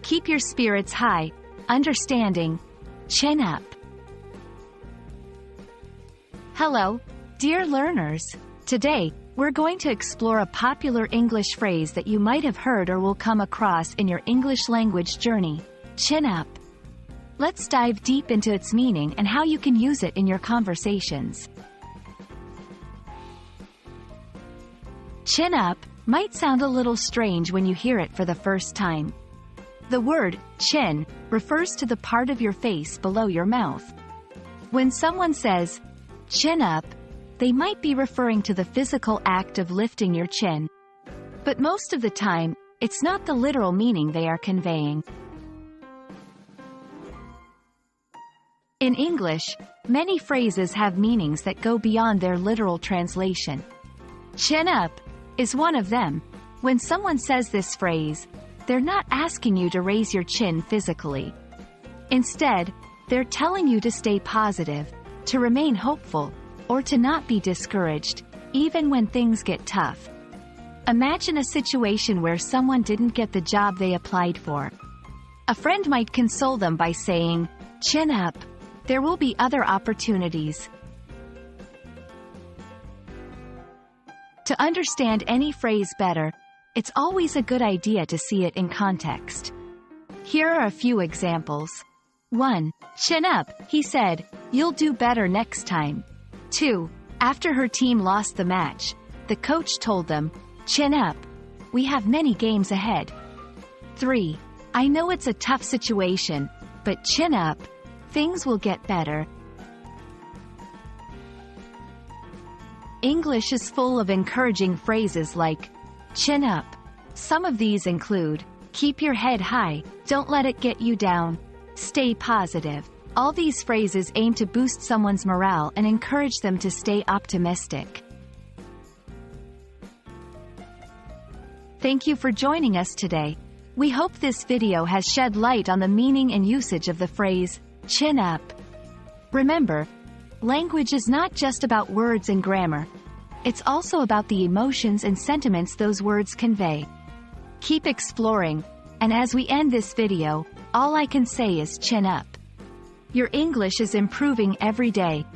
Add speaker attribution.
Speaker 1: keep your spirits high, understanding, chin up. Hello, dear learners. Today, we're going to explore a popular English phrase that you might have heard or will come across in your English language journey, chin up. Let's dive deep into its meaning and how you can use it in your conversations. Chin up might sound a little strange when you hear it for the first time. The word chin refers to the part of your face below your mouth. When someone says, chin up, they might be referring to the physical act of lifting your chin. But most of the time, it's not the literal meaning they are conveying. In English, many phrases have meanings that go beyond their literal translation. Chin up is one of them. When someone says this phrase, they're not asking you to raise your chin physically. Instead, they're telling you to stay positive, to remain hopeful, or to not be discouraged, even when things get tough. Imagine a situation where someone didn't get the job they applied for. A friend might console them by saying, chin up, there will be other opportunities. To understand any phrase better, it's always a good idea to see it in context. Here are a few examples. 1. Chin up, he said, you'll do better next time. 2. After her team lost the match, the coach told them, chin up, we have many games ahead. 3. I know it's a tough situation, but chin up, things will get better. English is full of encouraging phrases like, chin up. Some of these include, keep your head high, don't let it get you down, stay positive. All these phrases aim to boost someone's morale and encourage them to stay optimistic. Thank you for joining us today. We hope this video has shed light on the meaning and usage of the phrase, chin up. Remember, language is not just about words and grammar. It's also about the emotions and sentiments those words convey. Keep exploring, and as we end this video, all I can say is chin up. Your English is improving every day.